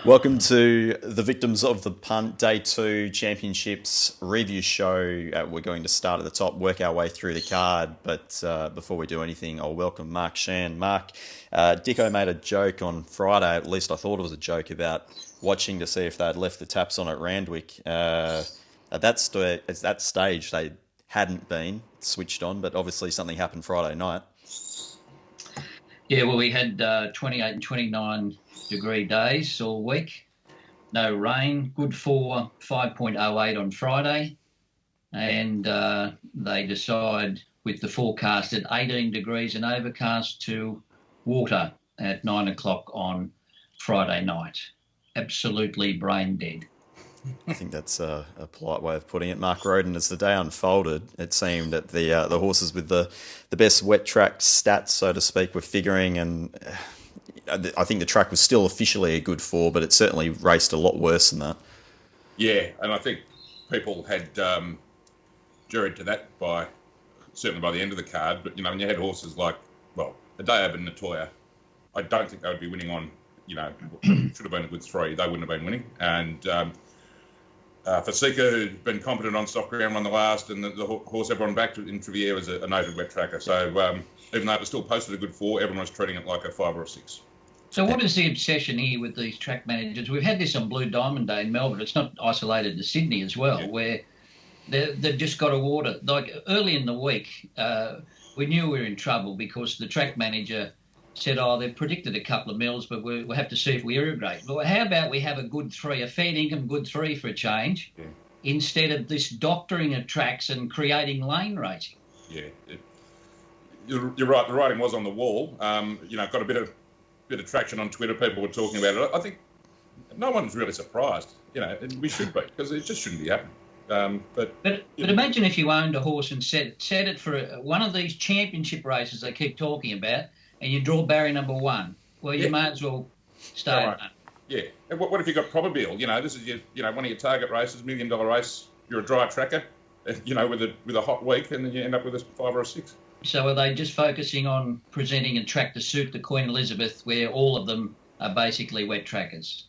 Welcome to the Victims of the Punt Day 2 Championships review show. We're going to start at the top, work our way through the card, but before we do anything, I'll welcome Mark Shean. Mark, Dicko made a joke on Friday, at least I thought it was a joke, about watching to see if they'd left the taps on at Randwick. At that stage, they hadn't been switched on, but obviously something happened Friday night. Yeah, well, we had 28 and 29 degree days all week. No rain. Good for 5.08 on Friday. And they decide with the forecast at 18 degrees and overcast to water at 9 o'clock on Friday night. Absolutely brain dead. I think that's a polite way of putting it. Mark Rhoden, as the day unfolded, it seemed that the horses with the best wet track stats, so to speak, were figuring, and I think the track was still officially a good four, but it certainly raced a lot worse than that. Yeah, and I think people had juried to that certainly by the end of the card. But, when you had horses like, Addeybb and Natoya, I don't think they would be winning on, should have been a good three. They wouldn't have been winning. And Fasika, who'd been competent on soft ground, won the last, and the horse everyone backed in Trivier was a noted wet tracker. So even though it was still posted a good four, everyone was treating it like a 5 or a 6. So what is the obsession here with these track managers? We've had this on Blue Diamond Day in Melbourne. It's not isolated to Sydney as well, where they've just got to order. Like early in the week, we knew we were in trouble because the track manager said, they've predicted a couple of mils, but we'll have to see if we irrigate. Well, how about we have a good three, a fair income good three for a change, instead of this doctoring of tracks and creating lane racing? Yeah, you're right. The writing was on the wall. Got a bit of traction on Twitter. People were talking about it. I think no one's really surprised. We should be, because it just shouldn't be happening. But imagine if you owned a horse and set it for one of these championship races they keep talking about, and you draw barrier number one. Well, you may as well stay. Right. Yeah. And what if you got Probabile? This is one of your target races, $1 million race. You're a dry tracker, with a hot week, and then you end up with a 5 or a 6. So are they just focusing on presenting a track to suit the Queen Elizabeth, where all of them are basically wet trackers?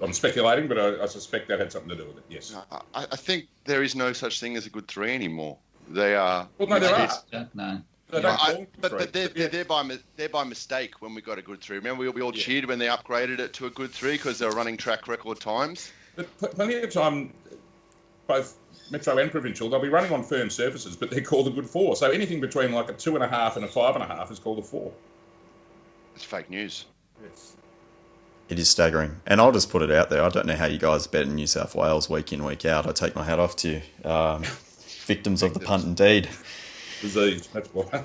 I'm speculating, but I suspect that had something to do with it. Yes. I think there is no such thing as a good three anymore. They are. Well, no, there are. No. But they're by mistake when we got a good three. Remember, we all cheered when they upgraded it to a good three because they were running track record times. But plenty of time, both Metro and Provincial, they'll be running on firm surfaces, but they're called a good four. So anything between like a 2.5 and a 5.5 is called a 4. It's fake news. Yes. It is staggering. And I'll just put it out there. I don't know how you guys bet in New South Wales week in, week out. I take my hat off to you. Victims of the punt indeed. Disease, that's why.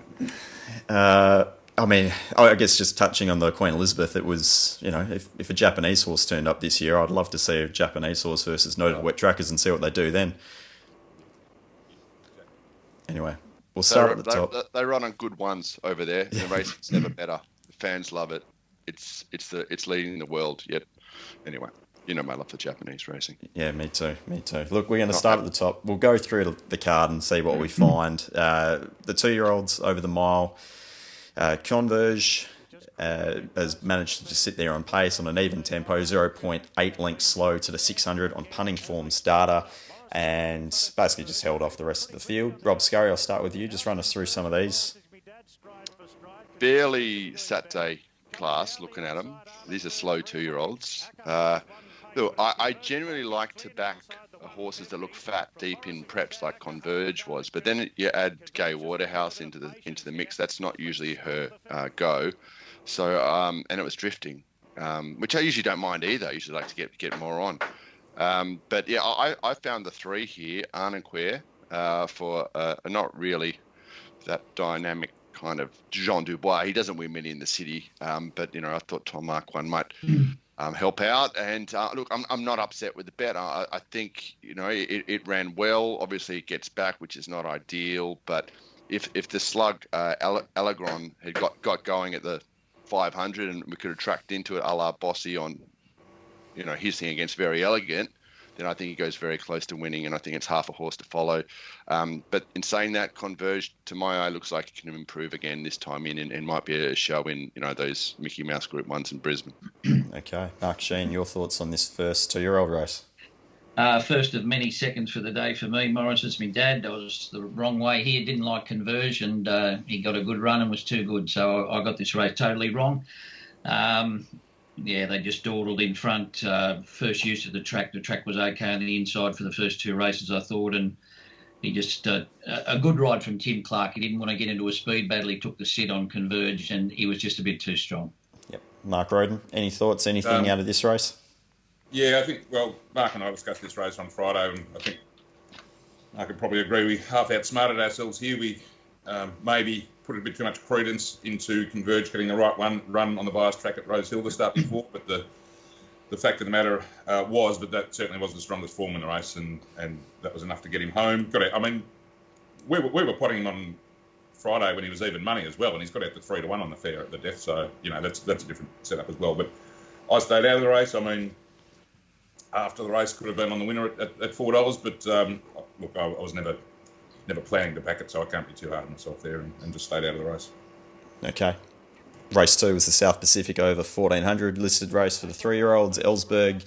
I guess just touching on the Queen Elizabeth, it was, if a Japanese horse turned up this year, I'd love to see a Japanese horse versus noted wet trackers and see what they do then. Anyway, we'll start at the top. They run on good ones over there. The racing's never better. The fans love it. It's leading the world. Yet, anyway, my love for Japanese racing. Yeah, me too. Look, we're going to start at the top. We'll go through the card and see what we find. The 2-year-olds over the mile. Converge has managed to just sit there on pace on an even tempo, 0.8 lengths slow to the 600 on punting forms data, and basically just held off the rest of the field. Rob Scurry, I'll start with you. Just run us through some of these. Barely Saturday class looking at them. These are slow 2-year-olds. Look, I generally like to back horses that look fat deep in preps like Converge was, but then you add Gay Waterhouse into the mix. That's not usually her go. So and it was drifting, which I usually don't mind either. I usually like to get more on. But yeah, I found the 3 here, Arnonquer, for not really that dynamic kind of Jean Dubois. He doesn't win many in the city, but I thought Tom Mark one might help out. And look, I'm not upset with the bet. I think it ran well. Obviously, it gets back, which is not ideal. But if the slug Allegron had got going at the 500 and we could have tracked into it, a la Bossy on his thing against Very Elegant, then I think he goes very close to winning, and I think it's half a horse to follow. But in saying that, Converge, to my eye, looks like he can improve again this time in, and might be a show in, those Mickey Mouse Group 1s in Brisbane. Okay. Mark Shean, your thoughts on this first 2-year-old race? First of many seconds for the day for me. Morris is my dad. I was the wrong way here. Didn't like Converge, and he got a good run and was too good. So I got this race totally wrong. They just dawdled in front. First use of the track was okay on the inside for the first 2 races, I thought. And he just, a good ride from Tim Clark. He didn't want to get into a speed battle. He took the sit on Converge, and he was just a bit too strong. Yep. Mark Rhoden, any thoughts, anything out of this race? Yeah, I think, Mark and I discussed this race on Friday, and I think I could probably agree we half outsmarted ourselves here. We maybe put a bit too much credence into Converge getting the right run on the bias track at Rose Hill to start before, but the fact of the matter was that certainly was the strongest form in the race, and that was enough to get him home. We were putting him on Friday when he was even money as well, and he's got out to 3-1 on the fair at the death, so that's a different setup as well. But I stayed out of the race. I mean, after the race, could have been on the winner at $4, but look, I was never planning to back it, so I can't be too hard on myself there, and just stayed out of the race. Okay. Race 2 was the South Pacific over 1400 listed race for the 3-year-olds. Ellsberg,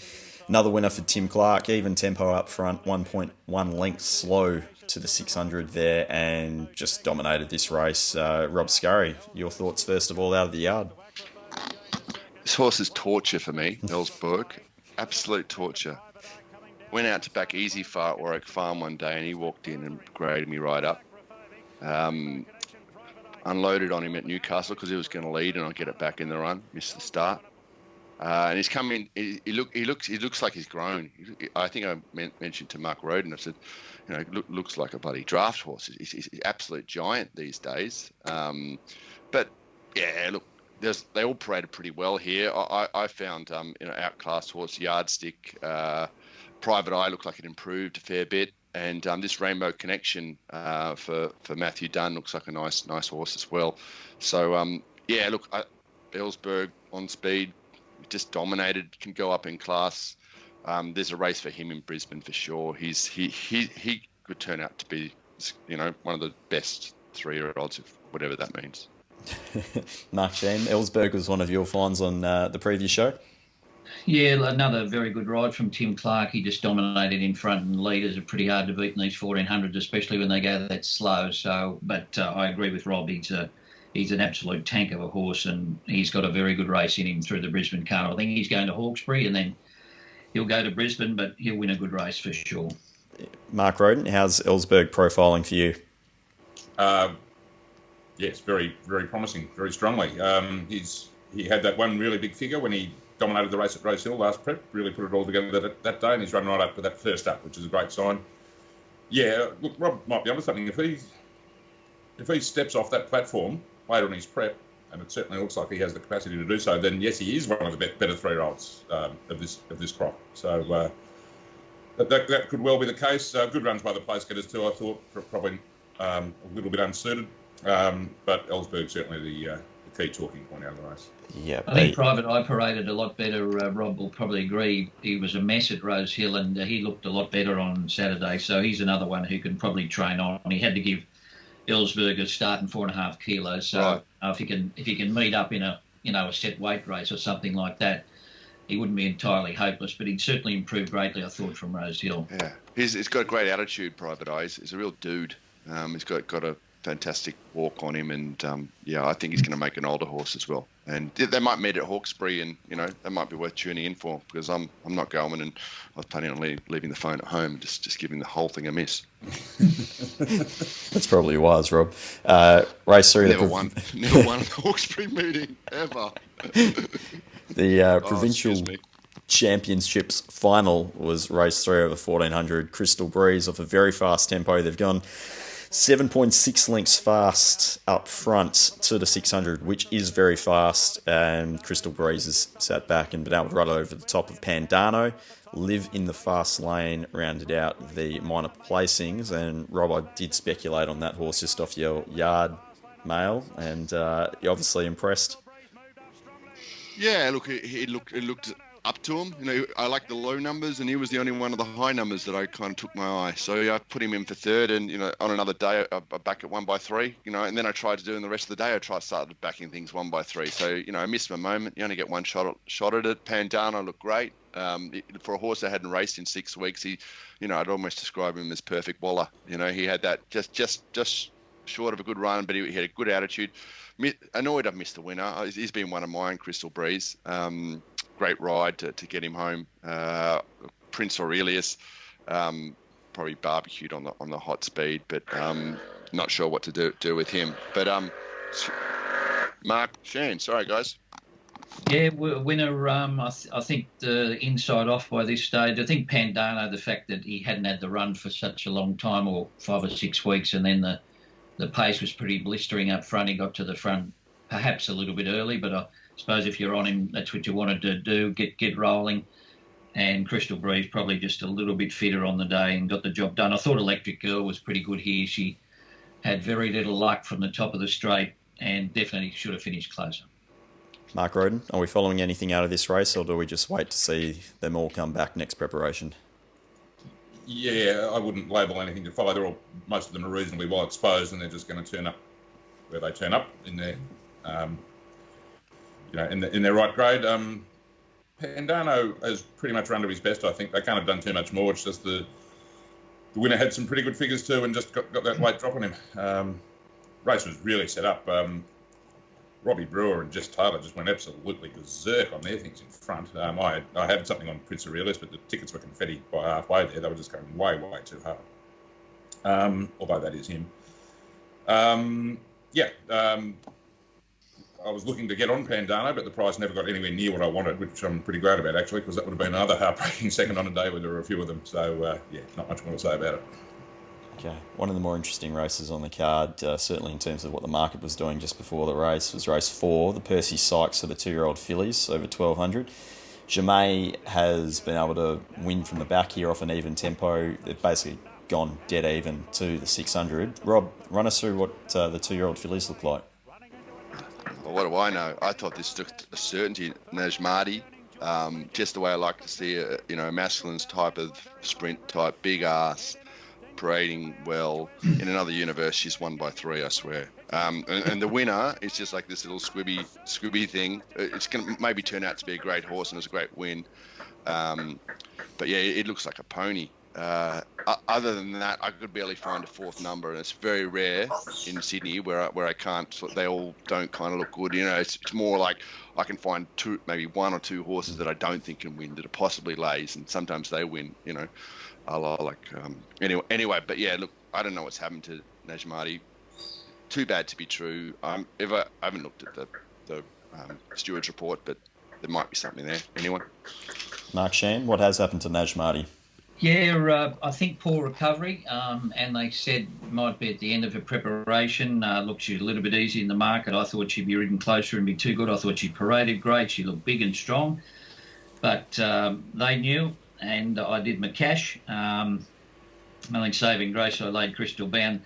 another winner for Tim Clark, even tempo up front, 1.1 lengths slow to the 600 there, and just dominated this race. Rob Scurry, your thoughts first of all out of the yard? This horse is torture for me, Ellsberg. Absolute torture. Went out to back Easy Far at Warwick Farm one day, and he walked in and graded me right up. Unloaded on him at Newcastle because he was going to lead, and I'll get it back in the run. Missed the start, and he's come in. He looks like he's grown. I think I mentioned to Mark Rhoden. I said, looks like a bloody draft horse. He's an absolute giant these days. But yeah, look. They all paraded pretty well here. I found outclassed horse, Yardstick, Private Eye looked like it improved a fair bit, and this Rainbow Connection for Matthew Dunn looks like a nice horse as well. So Ellsberg on speed, just dominated, can go up in class. There's a race for him in Brisbane for sure. He could turn out to be one of the best 3-year-olds, whatever that means. Mark Shean, Ellsberg was one of your finds on the previous show. Yeah, another very good ride from Tim Clark. He just dominated in front, and leaders are pretty hard to beat in these 1400s, especially when they go that slow. So, but I agree with Rob. He's an absolute tank of a horse, and he's got a very good race in him through the Brisbane Carnival. I think he's going to Hawkesbury, and then he'll go to Brisbane, but he'll win a good race for sure. Mark Rhoden, how's Ellsberg profiling for you? Yes, very, very promising, very strongly. He had that one really big figure when he dominated the race at Rose Hill last prep, really put it all together that day, and he's run right up to that first up, which is a great sign. Yeah, look, Rob might be onto something. If he steps off that platform later in his prep, and it certainly looks like he has the capacity to do so, then yes, he is one of the better 3-year-olds of this crop. So that could well be the case. Good runs by the place getters too, I thought, probably a little bit unsuited. But Ellsberg certainly the key talking point out of the race. Yeah, I think Private Eye paraded a lot better. Rob will probably agree. He was a mess at Rose Hill, and he looked a lot better on Saturday. So he's another one who can probably train on. He had to give Ellsberg a start in 4.5 kilos. So right. if he can meet up in a set weight race or something like that, he wouldn't be entirely hopeless. But he'd certainly improved greatly, I thought, from Rose Hill. Yeah, he's got a great attitude. Private Eye. He's a real dude. He's got a fantastic walk on him, and I think he's going to make an older horse as well. And they might meet at Hawkesbury, and that might be worth tuning in for, because I'm not going, and I was planning on leaving the phone at home, and just giving the whole thing a miss. That's probably wise, Rob. Race 3. Never won a Hawkesbury meeting ever. The provincial championships final was race 3 over 1400. Crystal Breeze off a very fast tempo. They've gone 7.6 lengths fast up front to the 600, which is very fast. And Crystal Breeze has sat back and been able to run over the top of Pandano. Live in the fast lane rounded out the minor placings. And Rob, I did speculate on that horse just off your yard mail, and you're obviously impressed. Yeah, look, it looked up to him. I like the low numbers, and he was the only one of the high numbers that I kind of took my eye. So I put him in for third, and on another day I back at 1x3. And then I tried to do in the rest of the day. I started backing things 1x3. So I missed my moment. You only get one shot at it. Pandana looked great. For a horse that hadn't raced in 6 weeks, I'd almost describe him as perfect waller. He had that just short of a good run, but he had a good attitude. Annoyed I've missed the winner. He's been one of mine, Crystal Breeze. Great ride to get him home. Prince Aurelius probably barbecued on the hot speed, but not sure what to do with him. But Mark Shean, sorry guys. Yeah, winner. I think the inside off by this stage. I think Pandana, the fact that he hadn't had the run for such a long time, or 5 or 6 weeks, and then the pace was pretty blistering up front. He got to the front perhaps a little bit early, but I suppose if you're on him, that's what you wanted to do, get rolling. And Crystal Breeze probably just a little bit fitter on the day and got the job done. I thought Electric Girl was pretty good here. She had very little luck from the top of the straight and definitely should have finished closer. Mark Rhoden, are we following anything out of this race, or do we just wait to see them all come back next preparation? Yeah, I wouldn't label anything to follow. Most of them are reasonably well exposed, and they're just going to turn up where they turn up in their, in their right grade. Pandano has pretty much run to his best. I think they can't have done too much more. It's just the winner had some pretty good figures too, and just got that weight drop on him. Race was really set up. Robbie Brewer and Jess Taylor just went absolutely berserk on their things in front. I had something on Prince Aurelius, but the tickets were confetti by halfway there. They were just going way, way too hard. Although that is him. I was looking to get on Pandano, but the price never got anywhere near what I wanted, which I'm pretty glad about, actually, because that would have been another heartbreaking second on a day where there were a few of them. So, not much more to say about it. Okay, one of the more interesting races on the card, certainly in terms of what the market was doing just before the race, was race 4, the Percy Sykes for the 2-year-old fillies, over 1,200. Jamais has been able to win from the back here off an even tempo. They've basically gone dead even to the 600. Rob, run us through what the 2-year-old fillies look like. Well, what do I know? I thought this took a certainty. Najmati, just the way I like to see a masculine's type of sprint type, big ass, parading well. In another universe, she's 1x3, I swear. And the winner is just like this little squibby thing. It's going to maybe turn out to be a great horse, and it's a great win. But yeah, it looks like a pony. Other than that, I could barely find a fourth number, and it's very rare in Sydney where I can't. They all don't kind of look good. It's more like I can find maybe 1 or 2 horses that I don't think can win that are possibly lays, and sometimes they win. Anyway, but yeah, look, I don't know what's happened to Najmati. Too bad to be true. I haven't looked at the steward's report, but there might be something there. Anyone? Mark Shean, what has happened to Najmati? Yeah, I think poor recovery, and they said might be at the end of her preparation. Look, she's a little bit easy in the market. I thought she'd be ridden closer and be too good. I thought she paraded great. She looked big and strong, but they knew, and I did my cash. I think saving grace, I laid Crystal Bound.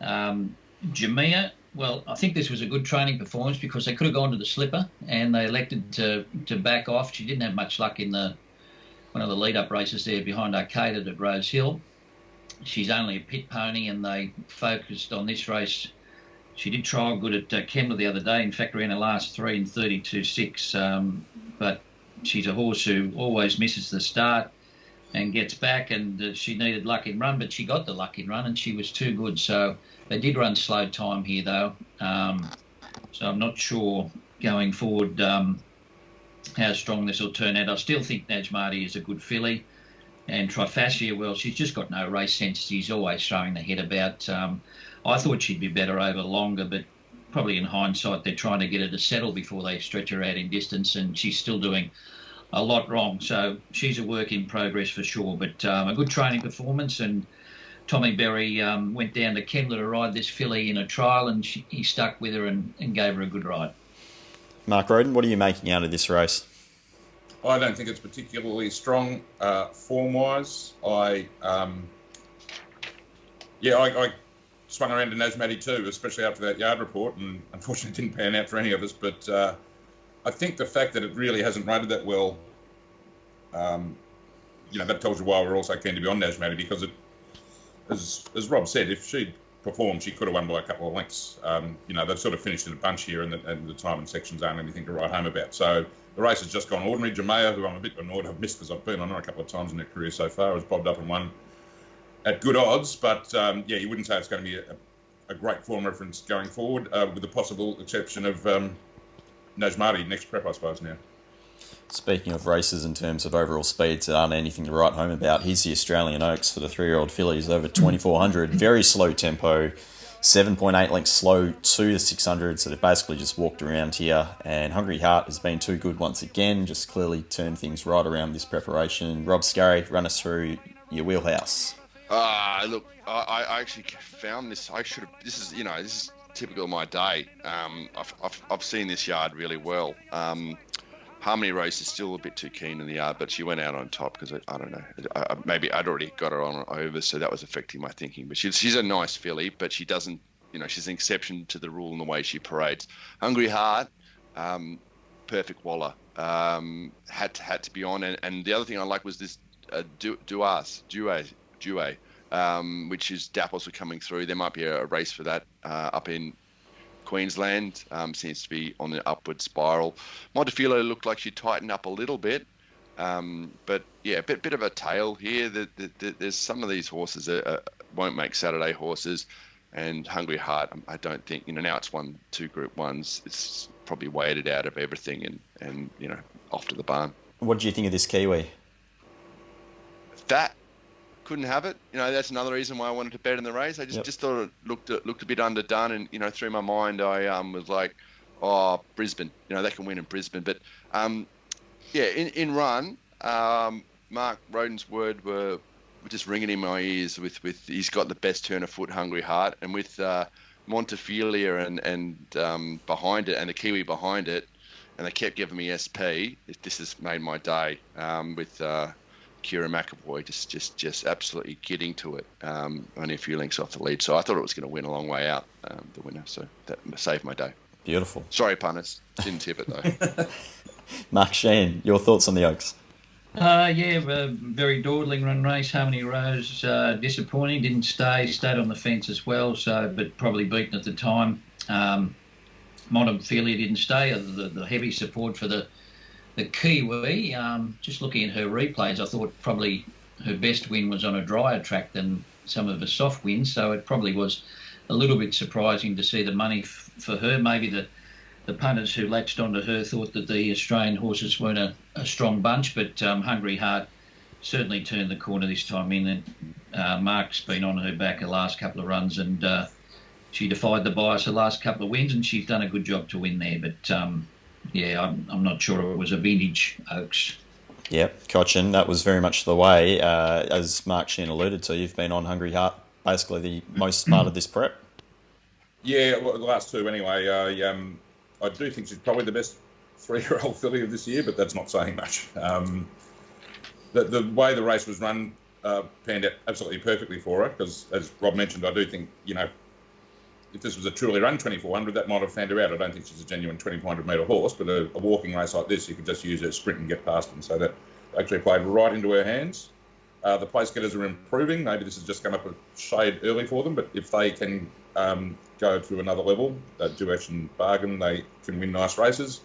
Jamia, well, I think this was a good training performance because they could have gone to the slipper, and they elected to back off. She didn't have much luck in one of the lead-up races there behind Arcaded at Rose Hill. She's only a pit pony, and they focused on this race. She did trial good at Kembla the other day. In fact, ran her last 3 in 32.6. But she's a horse who always misses the start and gets back, and she needed luck in run, but she got the luck in run, and she was too good. So they did run slow time here, though. So I'm not sure going forward how strong this will turn out. I still think Najmati is a good filly. And Trifascia, well, she's just got no race sense. She's always throwing the head about. I thought she'd be better over longer, but probably in hindsight, they're trying to get her to settle before they stretch her out in distance, and she's still doing a lot wrong. So she's a work in progress for sure, but a good training performance. And Tommy Berry went down to Kembla to ride this filly in a trial, and he stuck with her and gave her a good ride. Mark Rhoden, what are you making out of this race? I don't think it's particularly strong form-wise. I swung around to Najmati too, especially after that yard report, and unfortunately didn't pan out for any of us. But I think the fact that it really hasn't rated that well That tells you why we're also keen to be on Najmati, because as Rob said, if she'd performed, she could have won by a couple of lengths. They've sort of finished in a bunch here, and the time and sections aren't anything to write home about. So the race has just gone ordinary. Jamea, who I'm a bit annoyed I've missed because I've been on her a couple of times in her career so far, has bobbed up and won at good odds. But, you wouldn't say it's going to be a great form reference going forward, with the possible exception of Najmati next prep, I suppose, now. Speaking of races in terms of overall speeds that aren't anything to write home about, here's the Australian Oaks for the 3-year-old fillies, over 2,400. Very slow tempo, 7.8 lengths slow to the 600, so they've basically just walked around here. And Hungry Heart has been too good once again, just clearly turned things right around this preparation. Rob Scurry, run us through your wheelhouse. Look, I actually found this. This is typical of my day. I've seen this yard really well. Harmony Rose is still a bit too keen in the yard, but she went out on top because I don't know. Maybe I'd already got her on over, so that was affecting my thinking. But she's a nice filly, but she doesn't. She's an exception to the rule in the way she parades. Hungry Heart, perfect waller. Had to be on, and the other thing I like was this Due, which is Dapples were coming through. There might be a race for that up in Queensland. Seems to be on the upward spiral. Montefiore looked like she tightened up a little bit, but yeah, a bit of a tail here. There's some of these horses that won't make Saturday horses, and Hungry Heart, I don't think, now it's won 2 Group 1s. It's probably weighted out of everything and off to the barn. What did you think of this Kiwi? That couldn't have it. That's another reason why I wanted to bet in the race. I just thought it looked a bit underdone, and through my mind I was like, Brisbane. They can win in Brisbane. But in run, Mark Rhoden's word were just ringing in my ears with he's got the best turn of foot, Hungry Heart, and with Montefiore and behind it, and the Kiwi behind it, and they kept giving me SP. This has made my day with. Kira McAvoy just absolutely getting to it, only a few lengths off the lead. So I thought it was going to win a long way out, the winner. So that saved my day. Beautiful. Sorry, punters. Didn't tip it, though. Mark Shean, your thoughts on the Oaks? Very dawdling run race. Harmony Rose, disappointing. Didn't stayed on the fence as well, but probably beaten at the time. Montefiore didn't stay. The heavy support for the Kiwi, just looking at her replays, I thought probably her best win was on a drier track than some of her soft wins, so it probably was a little bit surprising to see the money for her. Maybe the punters who latched onto her thought that the Australian horses weren't a strong bunch, but Hungry Heart certainly turned the corner this time in, and Mark's been on her back the last couple of runs, and she defied the bias the last couple of wins, and she's done a good job to win there, but I'm not sure it was a vintage Oaks. Yep, Cochin, that was very much the way. As Mark Shean alluded to, you've been on Hungry Heart basically the most part of this prep. Yeah, well, the last 2 anyway. I do think she's probably the best 3-year-old filly of this year, but that's not saying much. The way the race was run panned out absolutely perfectly for her, because as Rob mentioned, I do think, if this was a truly run 2,400, that might have fanned her out. I don't think she's a genuine 2,400 metre horse, but a walking race like this, you could just use her sprint and get past them. So that actually played right into her hands. The place getters are improving. Maybe this has just come up a shade early for them, but if they can go to another level, do action bargain, they can win nice races.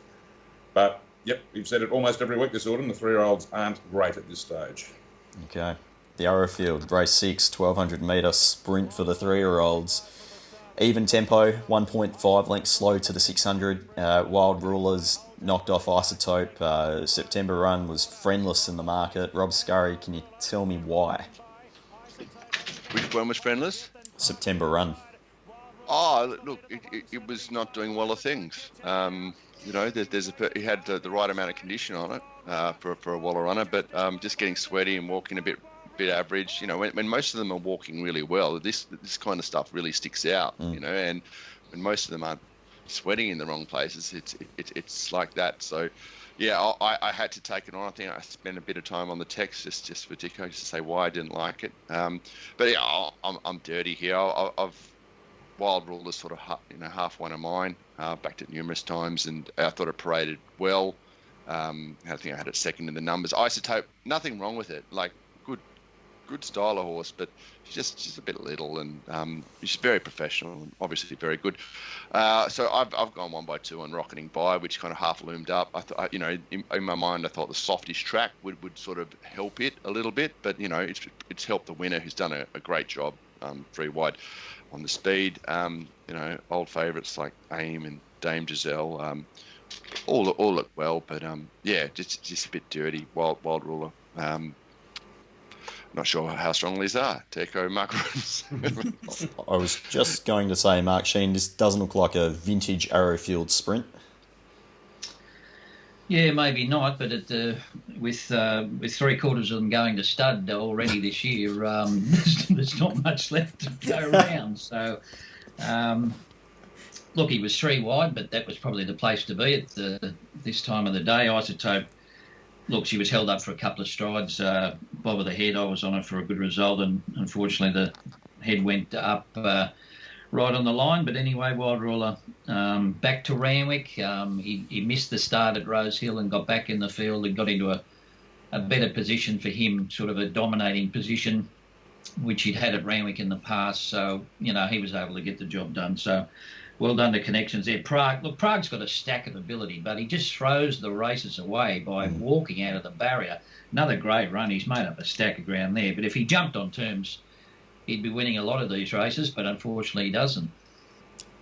But, yep, we've said it almost every week this autumn, the 3-year-olds aren't great at this stage. Okay. The Arrowfield, race 6, 1,200 metre sprint for the 3-year-olds. Even tempo, 1.5 lengths slow to the 600. Wild Rulers knocked off Isotope. September Run was friendless in the market. Rob Scurry, can you tell me why? Which one was friendless? September Run. Look, it was not doing well of things. He had the right amount of condition on it for a waller runner, but just getting sweaty and walking a bit average. When most of them are walking really well, this kind of stuff really sticks out. And when most of them aren't sweating in the wrong places, it's like that. So yeah, I had to take it on. I think I spent a bit of time on the text just for Dicko to say why I didn't like it. But yeah, I'm dirty here. I've Wild Rulers sort of half one of mine. Backed it numerous times, and I thought it paraded well. I think I had it second in the numbers. Isotope, nothing wrong with it. Like good style of horse, but she's a bit little, and she's very professional and obviously very good. So I've gone 1 by 2 on Rocketing By, which kind of half loomed up. I thought, in my mind, I thought the softish track would sort of help it a little bit, but it's helped the winner, who's done a great job 3 wide on the speed. Old favourites like Aim and Dame Giselle, all look well, but just a bit dirty. Wild Ruler. Not sure how strong these are. Teco, Mark Rhoden. I was just going to say, Mark Shean, this doesn't look like a vintage Arrowfield Sprint. Yeah, maybe not, but with 3/4 of them going to stud already this year, there's not much left to go around. So, look, he was 3 wide, but that was probably the place to be at this time of the day. Isotope, look, she was held up for a couple of strides. Bob of the head, I was on her for a good result, and unfortunately the head went up right on the line. But anyway, Wild Ruler back to Randwick. He missed the start at Rose Hill and got back in the field and got into a better position for him, sort of a dominating position, which he'd had at Randwick in the past. So, he was able to get the job done. So, well done to Connections there. Prague's got a stack of ability, but he just throws the races away by walking out of the barrier. Another great run. He's made up a stack of ground there. But if he jumped on terms, he'd be winning a lot of these races, but unfortunately he doesn't.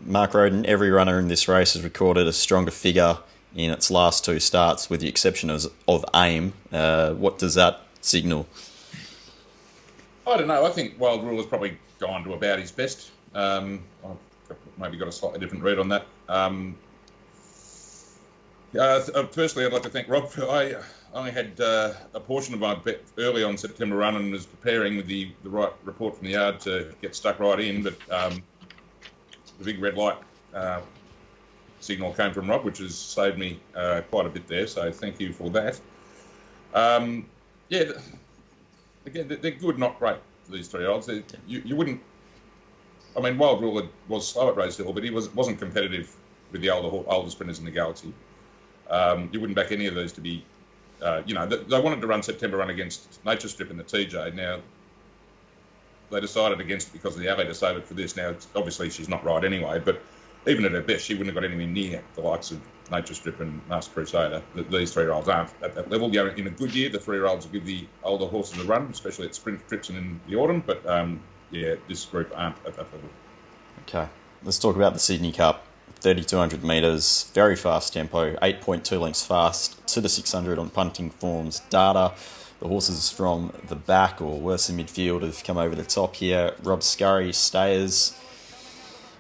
Mark Rhoden, every runner in this race has recorded a stronger figure in its last 2 starts, with the exception of Aim. What does that signal? I don't know. I think Wild Ruler's probably gone to about his best. I've maybe got a slightly different read on that. Firstly, I'd like to thank Rob. I only had a portion of my bet early on September run and was preparing with the right report from the yard to get stuck right in, but the big red light signal came from Rob, which has saved me quite a bit there, so thank you for that. Again, they're good, not great, these 3-year-olds. You wouldn't... I mean, Wild Ruler was slow at Rose Hill, but he wasn't competitive with the older sprinters in the Galaxy. You wouldn't back any of these to be... they wanted to run September run against Nature Strip in the TJ. Now, they decided against it because of the alley to save it for this. Now, obviously, she's not right anyway, but even at her best, she wouldn't have got anywhere near the likes of Nature Strip and Master Crusader. These 3-year-olds aren't at that level. In a good year, the 3-year-olds will give the older horses a run, especially at sprint trips and in the autumn, but... this group aren't at that level. Okay, let's talk about the Sydney Cup. 3,200 metres, very fast tempo, 8.2 lengths fast to the 600 on Punting Form's data. The horses from the back, or worse in midfield, have come over the top here. Rob Scurry, Stayers,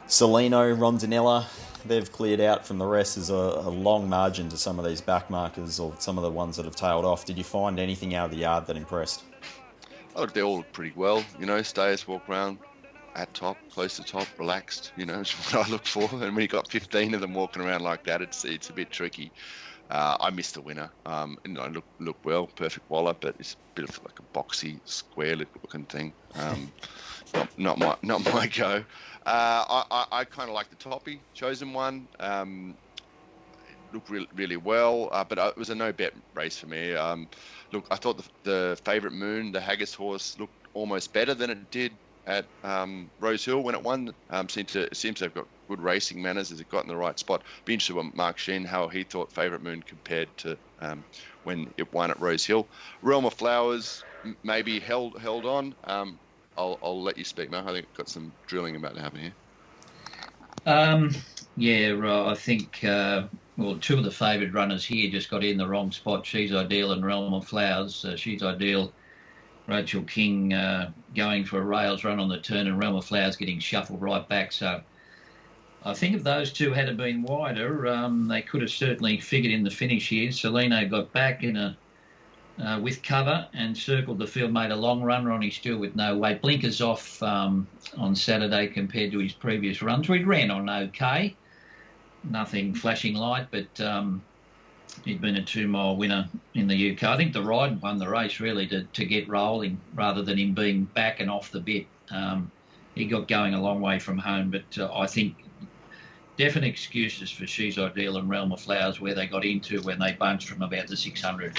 Celino, Rondinella, they've cleared out from the rest. There's a long margin to some of these back markers, or some of the ones that have tailed off. Did you find anything out of the yard that impressed? Oh, they all look pretty well. Stayers walk around at top, close to top, relaxed. Is what I look for. And when you got 15 of them walking around like that, it's a bit tricky. I missed the winner. Look well, perfect wallet, but it's a bit of like a boxy, square-looking thing. Not my go. I kind of like the Toppy, chosen one. Looked really well, but it was a no-bet race for me. Look, I thought the favourite Moon, the Haggis horse, looked almost better than it did at Rose Hill when it won. Seems to have got good racing manners as it got in the right spot. Be interested with Mark Shean how he thought favourite Moon compared to when it won at Rose Hill. Realm of Flowers maybe held on. I'll let you speak, Mark. I think I've got some drilling about to happen here. I think 2 of the favoured runners here just got in the wrong spot. She's Ideal and Realm of Flowers. She's Ideal, Rachel King going for a rails run on the turn, and Realm of Flowers getting shuffled right back. So I think if those 2 had been wider, they could have certainly figured in the finish here. Celino got back in with cover and circled the field, made a long run. Ronnie still with no weight. Blinkers off on Saturday compared to his previous runs. We ran on okay. Nothing flashing light, but he'd been a 2-mile winner in the UK. I think the ride won the race, really, to get rolling rather than him being back and off the bit. He got going a long way from home, but I think definite excuses for She's Ideal and Realm of Flowers where they got into when they bunched from about the 600.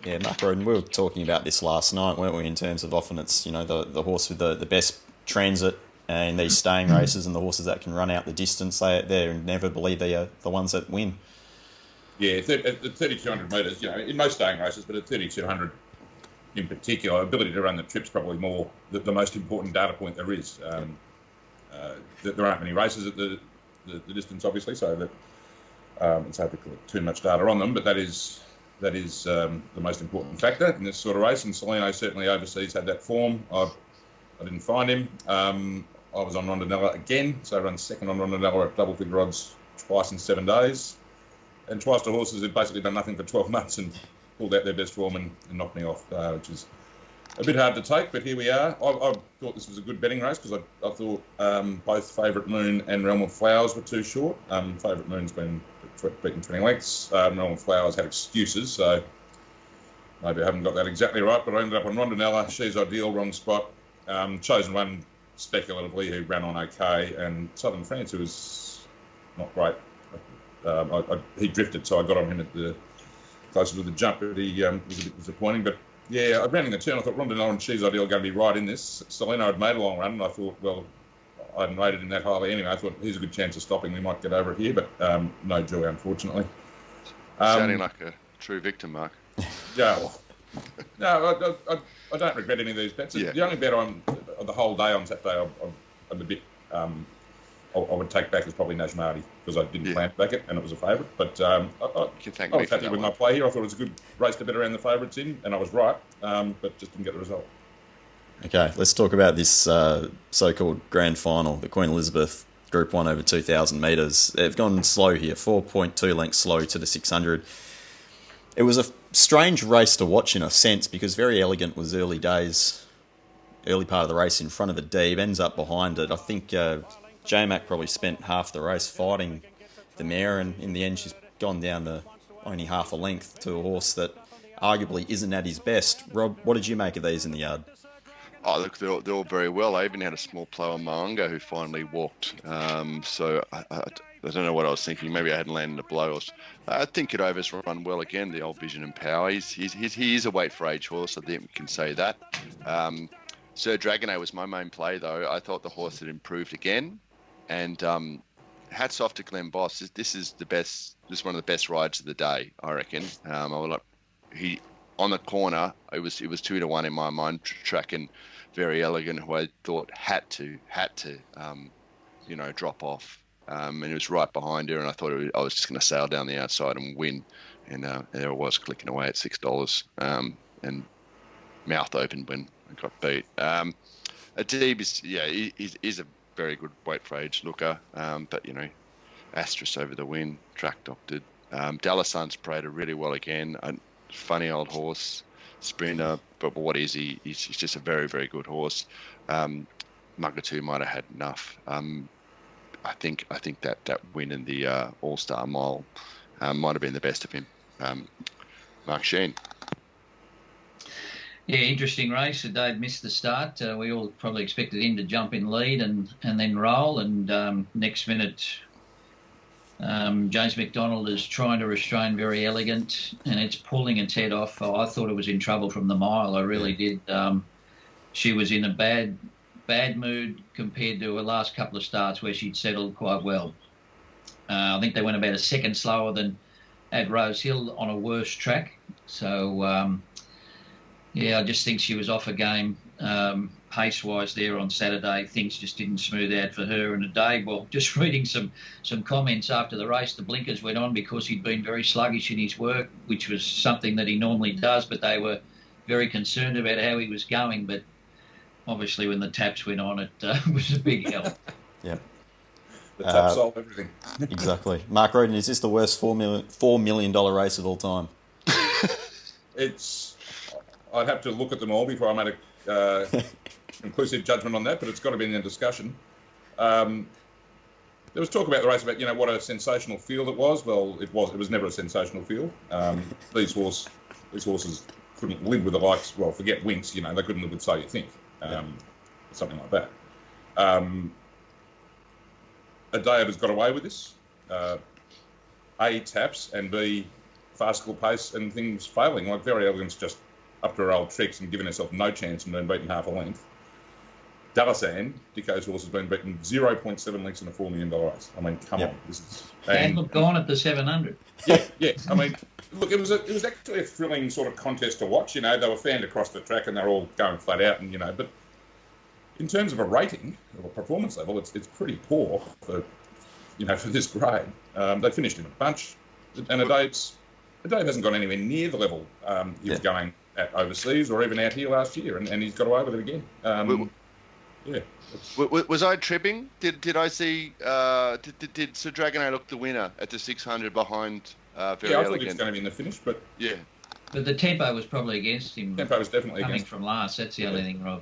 Yeah, Mark Rhoden, we were talking about this last night, weren't we, in terms of often it's, the horse with the best transit and these staying races and the horses that can run out the distance, they inevitably the ones that win. Yeah, at 3,200 metres, in most staying races, but at 3,200 in particular, ability to run the trip's probably more the most important data point there is. There aren't many races at the distance, obviously, so that it's hard to collect too much data on them, but that is the most important factor in this sort of race. And Solino certainly overseas had that form. I didn't find him. I was on Rondinella again, so I ran second on Rondinella at double figure odds twice in 7 days. And twice to horses who've basically done nothing for 12 months and pulled out their best form and knocked me off, which is a bit hard to take, but here we are. I thought this was a good betting race because I thought both Favourite Moon and Realm of Flowers were too short. Favourite Moon's been beaten 20 lengths. Realm of Flowers had excuses, so maybe I haven't got that exactly right, but I ended up on Rondinella. She's Ideal, wrong spot. Chosen one speculatively who ran on okay, and Southern France, who was not great. He drifted, so I got on him at the closer to the jump, but he was a bit disappointing. But yeah, I ran in the turn. I thought Rondinella and She's Ideal are going to be right in this. Solino had made a long run, and I thought, well, I hadn't rated him that highly anyway. I thought here's a good chance of stopping. We might get over it here, but no joy, unfortunately. Sounding like a true victim, Mark. Yeah, well, no, I don't regret any of these bets. Yeah. The only bet the whole day on Saturday, I'm a bit. I would take back is probably Najmati because I didn't plan to back it and it was a favourite. But I was happy with my play here. I thought it was a good race to bet around the favourites in, and I was right, but just didn't get the result. Okay, let's talk about this so-called grand final, the Queen Elizabeth Group 1 over 2,000 metres. They've gone slow here, 4.2 lengths slow to the 600. It was a strange race to watch in a sense because Very Elegant was early part of the race in front of Addeybb, ends up behind it. I think J-Mac probably spent half the race fighting the mare, and in the end she's gone down to only half a length to a horse that arguably isn't at his best. Rob, what did you make of these in the yard? Oh, look, they're all very well. I even had a small player on Maunga who finally walked. So I don't know what I was thinking. Maybe I hadn't landed a blow. I think Cadover's run well again, the old Vision and Power. He is a weight for age horse, I think we can say that. Sir Dragonet was my main play, though. I thought the horse had improved again. And hats off to Glenn Boss. This is the best. This is one of the best rides of the day, I reckon. He on the corner. It was 2-1 in my mind, tracking Very Elegant, who I thought had to drop off. And it was right behind her, and I thought I was just going to sail down the outside and win. And there it was, clicking away at $6, and mouth open when I got beat. Addeybb is a very good weight for age looker, but Astris over the win, track doctored. Dalasan's paraded really well again. A funny old horse, sprinter, but what is he? He's just a very, very good horse. Mugatu might have had enough. I think that win in the All-Star Mile might have been the best of him. Mark Shean. Yeah, interesting race. Dave missed the start. We all probably expected him to jump in lead and then roll. And next minute, James McDonald is trying to restrain Very Elegant, and it's pulling its head off. Oh, I thought it was in trouble from the mile. I really did. She was in a bad mood compared to her last couple of starts where she'd settled quite well. I think they went about a second slower than at Rose Hill on a worse track. So, I just think she was off her game pace-wise there on Saturday. Things just didn't smooth out for her and Addeybb. Well, just reading some comments after the race, the blinkers went on because he'd been very sluggish in his work, which was something that he normally does, but they were very concerned about how he was going. But obviously when the taps went on, it was a big help. Yeah. The tap solved everything. Exactly. Mark Rhoden, is this the worst $4 million race of all time? I'd have to look at them all before I made a conclusive judgment on that, but it's got to be in the discussion. There was talk about the race about, what a sensational field it was. Well, it was never a sensational field. These horses couldn't live with the likes, well, forget Winks, they couldn't live with So You Think, something like that. Addeybb has got away with this. A, taps, and B, farcical pace and things failing. Like Very Elegant's just up to her old tricks and given herself no chance and been beaten half a length. Dalasan, Dicko's horse, has been beaten 0.7 lengths in a $4 million race. I mean, come on. This is, and look, gone at the 700. Yeah. I mean, look, it was actually a thrilling sort of contest to watch. You know, they were fanned across the track and they're all going flat out, and but in terms of a rating or a performance level, it's pretty poor for for this grade. They finished in a bunch, and Addeybb hasn't gone anywhere near the level he was going at overseas or even out here last year, and he's got away with it again. Was I tripping? Did I see? Did Sir Dragonet look the winner at the 600 behind Very I Elegant? thought he was going to be in the finish, but But the tempo was probably against him. Tempo was definitely coming against from last. That's the only thing, Rob.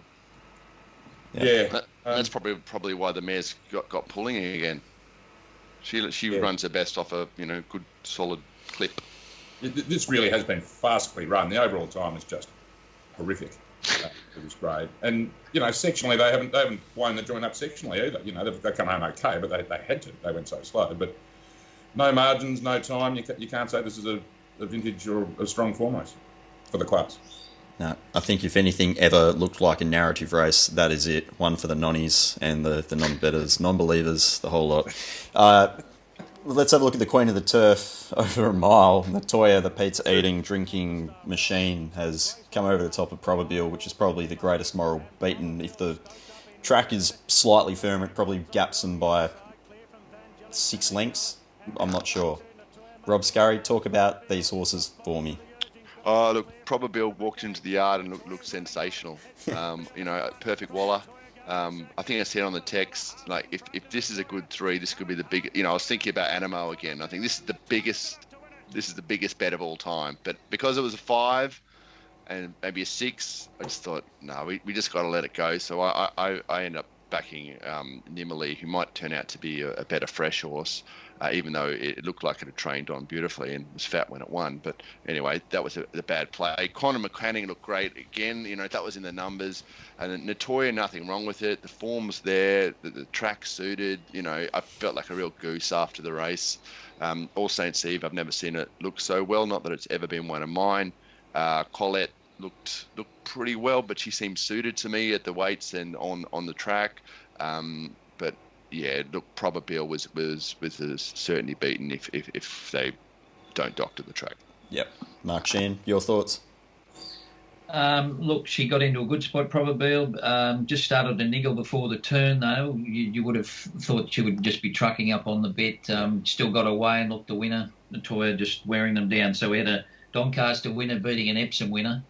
That's probably why the mare's got pulling again. She runs her best off a good solid clip. This really has been farcically run. The overall time is just horrific. It was great, and sectionally they haven't blown the joint up sectionally either. They've come home okay, but they had to. They went so slow, but no margins, no time. You can't say this is a vintage or a strong form race for the class. No, I think if anything ever looked like a narrative race, that is it. One for the nonnies and the non-betters, non-believers, the whole lot. Let's have a look at the Queen of the Turf over a mile. Natoya, the pizza eating, drinking machine, has come over the top of Probabile, which is probably the greatest moral beaten. If the track is slightly firm, it probably gaps them by 6 lengths. I'm not sure. Rob Scurry, talk about these horses for me. Oh, look, Probabile walked into the yard and looked sensational. Perfect waller. I think I said on the text, like, if this is a good 3, this could be the big. I was thinking about Animo again. I think this is the biggest bet of all time. But because it was a 5 and maybe a 6, I just thought, no, we just got to let it go. So I ended up backing Nimmerly, who might turn out to be a better fresh horse. Even though it looked like it had trained on beautifully and was fat when it won. But anyway, that was a bad play. Conor McCanning looked great again. That was in the numbers. And Natoya, nothing wrong with it. The form's there. The track suited. I felt like a real goose after the race. All Saints Eve, I've never seen it look so well. Not that it's ever been one of mine. Colette looked pretty well, but she seemed suited to me at the weights and on the track. But yeah, look, Probabile was certainly beaten if they don't doctor the track. Yep. Mark Shean, your thoughts? Look, she got into a good spot, Probabile. Just started to niggle before the turn, though. You would have thought she would just be trucking up on the bit. Still got away and looked the winner. Natoya just wearing them down. So we had a Doncaster winner beating an Epsom winner.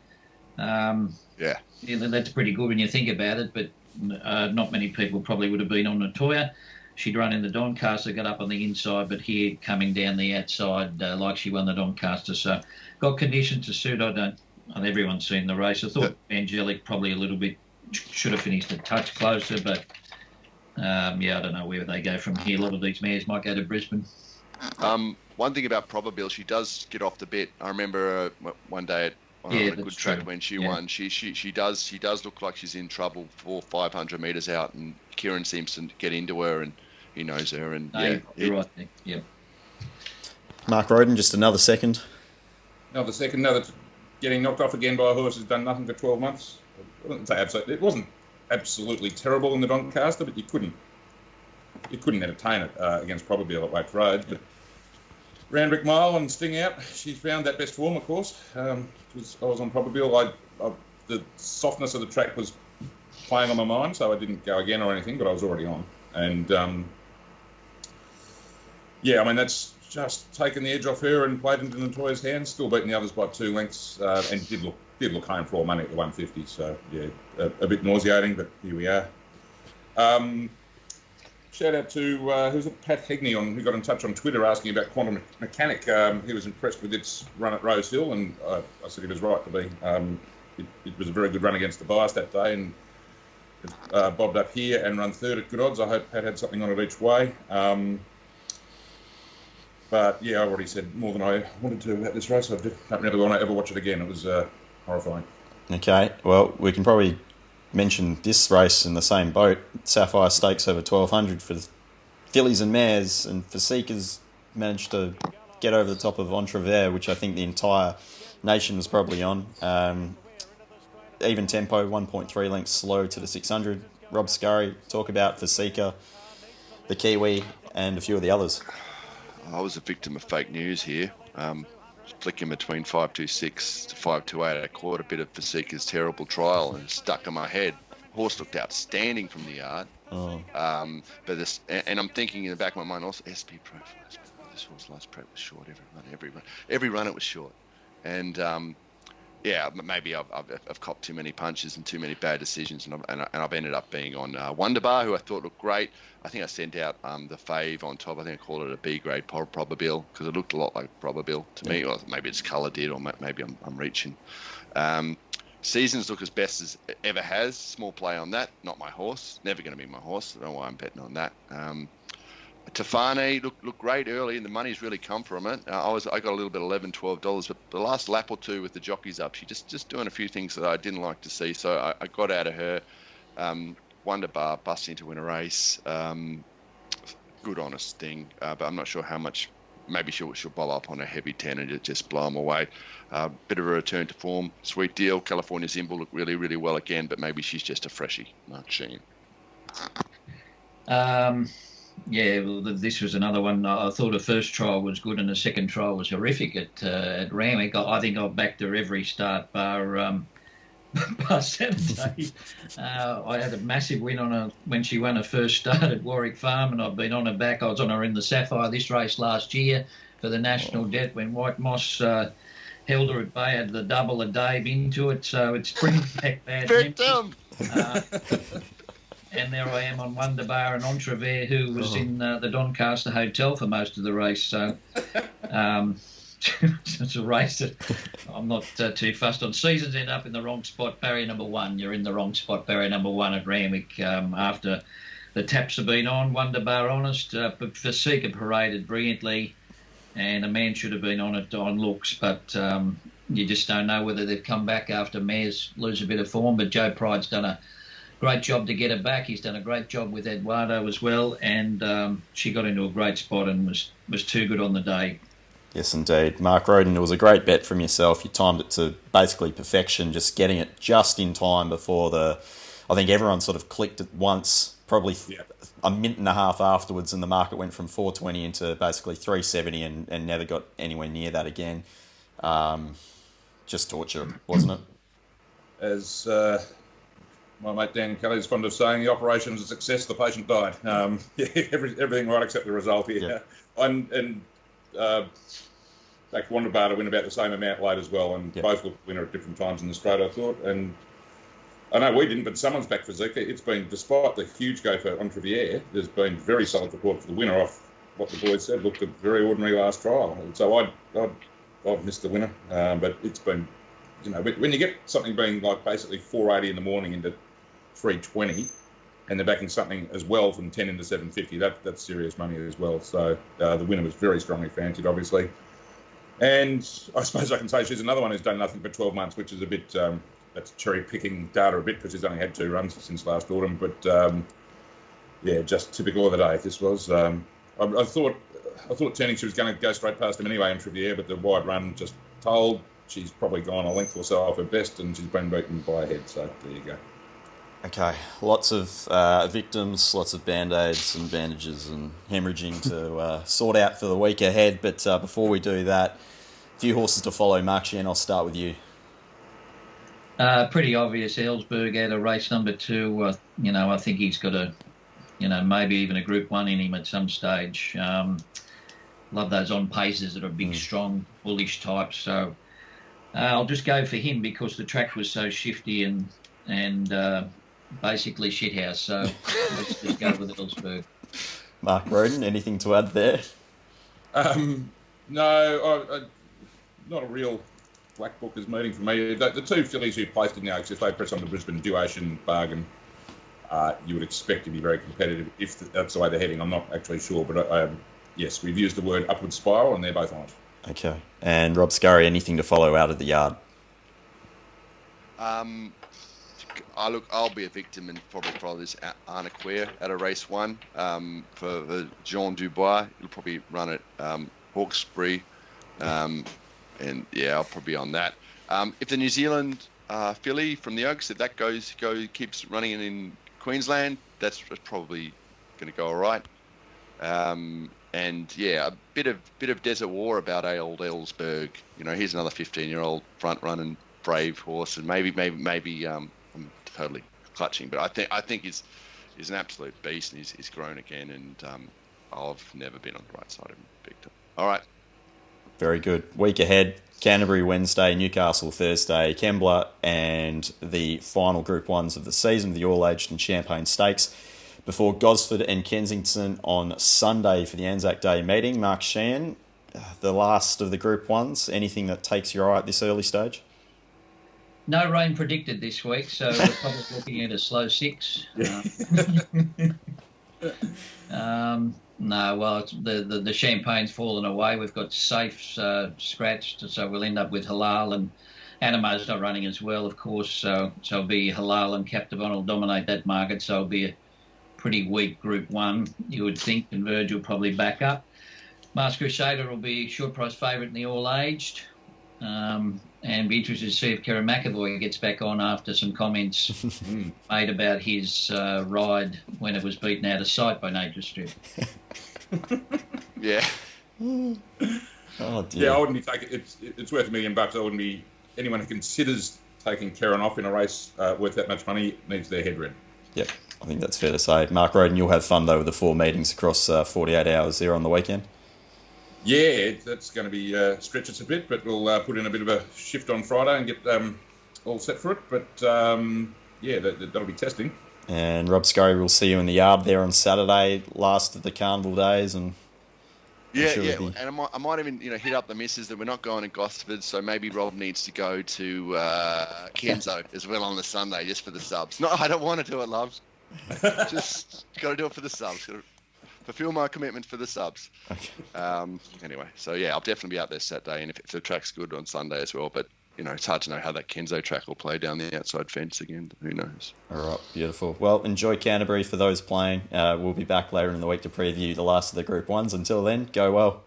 That's pretty good when you think about it, but not many people probably would have been on Natoya. She'd run in the Doncaster, got up on the inside, but here coming down the outside like she won the Doncaster. So got conditions to suit. Everyone's seen the race. I thought Angelic probably a little bit should have finished a touch closer, but I don't know where they go from here. A lot of these mares might go to Brisbane. One thing about Probabile, she does get off the bit. I remember one day on a good track when she won. She does look like she's in trouble for 500 metres out, and Kieran seems to get into her, and he knows her. And you're right. Yeah. Mark Rhoden, just another second. Another getting knocked off again by a horse who's done nothing for 12 months. I wouldn't say absolutely. It wasn't absolutely terrible in the Doncaster, but you couldn't entertain it against Probabile at Waite Road. But Randwick Mile and Sting Out, she found that best form, of course. I was on Probabile. The softness of the track was playing on my mind, so I didn't go again or anything, but I was already on. And that's just taken the edge off her and played into Natoya's hands. Still beating the others by 2 lengths, and did look home for all money at the 150. So a bit nauseating, but here we are. Shout out to who's it? Pat Hegney who got in touch on Twitter asking about Quantum Mechanic. He was impressed with its run at Rose Hill, and I said he was right to be. It was a very good run against the bias that day, and it bobbed up here and run 3rd at good odds. I hope Pat had something on it each way. But yeah, I already said more than I wanted to about this race. I don't really want to ever watch it again. It was horrifying. Okay, well, we can probably mention this race in the same boat. Sapphire Stakes over 1,200 for fillies and mares, and Fasika's managed to get over the top of Entrevert, which I think the entire nation was probably on. Even tempo, 1.3 lengths slow to the 600. Rob Scurry, talk about Fasika, the Kiwi, and a few of the others. I was a victim of fake news here. Flicking between 526 to 528, I caught a bit of Fasika's terrible trial and stuck in my head. Horse looked outstanding from the yard. But this, and I'm thinking in the back of my mind also, SP Pro. This horse last prep was short. Every run it was short. And yeah, maybe I've copped too many punches and too many bad decisions, and I've ended up being on Wonderbar, who I thought looked great. I think I sent out the fave on top. I think I called it a B grade Probabil because it looked a lot like Probabil to me, or maybe its colour did, or maybe I'm reaching. Seasons look as best as it ever has. Small play on that. Not my horse. Never going to be my horse. I don't know why I'm betting on that. Tafane looked great early, and the money's really come from it. I got a little bit $11, $12, but the last lap or two with the jockeys up, she just doing a few things that I didn't like to see. So I got out of her. Wonderbar busting to win a race. Good honest thing, but I'm not sure how much. Maybe she'll bob up on a heavy 10 and just blow them away. Bit of a return to form. Sweet deal. California Symbol looked really, really well again, but maybe she's just a freshie. Mark Shean. Yeah, well, this was another one. I thought the first trial was good and the second trial was horrific at Randwick. I think I've backed her every start bar Saturday. I had a massive win on her when she won her first start at Warwick Farm, and I've been on her back. I was on her in the Sapphire this race last year for the National Debt when White Moss held her at bay, had the double Addeybb into it, so it's bringing back bad Victim! And there I am on Wonderbar and Entrevert, who was in the Doncaster Hotel for most of the race. So it's a race that I'm not too fussed on. Seasons end up in the wrong spot. Barrier number one, you're in the wrong spot. Barrier number one at Randwick after the taps have been on. Wonderbar honest, but Fasika paraded brilliantly, and a man should have been on it on looks, but you just don't know whether they've come back after mares lose a bit of form. But Joe Pride's done a great job to get her back. He's done a great job with Eduardo as well, and she got into a great spot and was too good on the day. Yes, indeed. Mark Rhoden, it was a great bet from yourself. You timed it to basically perfection, just getting it just in time before I think everyone sort of clicked at once, probably a minute and a half afterwards, and the market went from 420 into basically 370 and never got anywhere near that again. Just torture, wasn't it? As my mate Dan Kelly's fond of saying, the operation was a success, the patient died. Everything right except the result here. Yeah. And back Wonderbar to win about the same amount late as well, and both looked winner at different times in the straight, I thought. And I know we didn't, but someone's back for Zika. It's been, despite the huge go for Entrevert, there's been very solid support for the winner off what the boys said, looked a very ordinary last trial. So I've missed the winner, but it's been, when you get something being like basically 480 in the morning into 320, and they're backing something as well from 10 into 750, that's serious money as well. So the winner was very strongly fancied, obviously. And I suppose I can say she's another one who's done nothing for 12 months, which is a bit, that's cherry-picking data a bit because she's only had 2 runs since last autumn. But, just typical of the day. This was, I thought turning she was going to go straight past him anyway in Entrevert, but the wide run just told. She's probably gone a length or so off her best, and she's been beaten by a head. So there you go. Okay, lots of victims, lots of band-aids and bandages and hemorrhaging to sort out for the week ahead. But before we do that, a few horses to follow. Mark Shean, I'll start with you. Pretty obvious. Ellsberg had a race number 2. I think he's got a, maybe even a Group 1 in him at some stage. Love those on-paces that are big, strong, bullish types. So I'll just go for him because the track was so shifty and basically shithouse. So let's just go with Ellsberg. Mark Rhoden, anything to add there? No, not a real black book is meeting for me. The 2 fillies who placed in the Oaks, if they press on the Brisbane Duation bargain, you would expect to be very competitive if that's the way they're heading. I'm not actually sure, but yes, we've used the word upward spiral, and they're both on it. Okay. And Rob Scurry, anything to follow out of the yard? I'll be a victim and probably follow this Arnaquer at a race 1 for Jean Dubois. He'll probably run at Hawkesbury, and yeah, I'll probably be on that. If the New Zealand filly from the Oaks, if that keeps running in Queensland, that's probably going to go all right. And yeah, a bit of desert war about old Ellsberg. You know, he's another 15-year-old front running brave horse, and maybe I'm totally clutching, but I think he's an absolute beast, and he's grown again, and I've never been on the right side of him, Victor. All right. Very good. Week ahead, Canterbury Wednesday, Newcastle Thursday, Kembla, and the final Group 1s of the season, the All-Aged and Champagne Stakes, before Gosford and Kensington on Sunday for the Anzac Day meeting. Mark Shean, the last of the Group 1s, anything that takes your eye at this early stage? No rain predicted this week, so we're probably looking at a slow 6. No, well, the Champagne's fallen away. We've got Safe's scratched, so we'll end up with Halal, and Animo's not running as well, of course, so it'll be Halal and Captivon will dominate that market, so it'll be a pretty weak Group 1, you would think, and Verge will probably back up. Masked Crusader will be short price favourite in the All-Aged. And be interested to see if Kerry McAvoy gets back on after some comments made about his ride when it was beaten out of sight by Nature Strip. Yeah. Oh dear. Yeah, I wouldn't be taking it's worth $1 million. I wouldn't be anyone who considers taking Karen off in a race worth that much money needs their head read. Yep, I think that's fair to say. Mark Rhoden, you'll have fun though with the 4 meetings across 48 hours there on the weekend. Yeah, that's going to be stretch us a bit, but we'll put in a bit of a shift on Friday and get all set for it. But yeah, that'll be testing. And Rob Scurry, we'll see you in the yard there on Saturday, last of the carnival days, and and I might even hit up the missus that we're not going to Gosford, so maybe Rob needs to go to Kenzo as well on the Sunday just for the subs. No, I don't want to do it, loves. Just got to do it for the subs. Fulfill my commitment for the subs. Okay. Anyway, so yeah, I'll definitely be out there Saturday, and if the track's good on Sunday as well. But it's hard to know how that Kenzo track will play down the outside fence again. Who knows? All right, beautiful. Well, enjoy Canterbury for those playing. We'll be back later in the week to preview the last of the Group 1s. Until then, go well.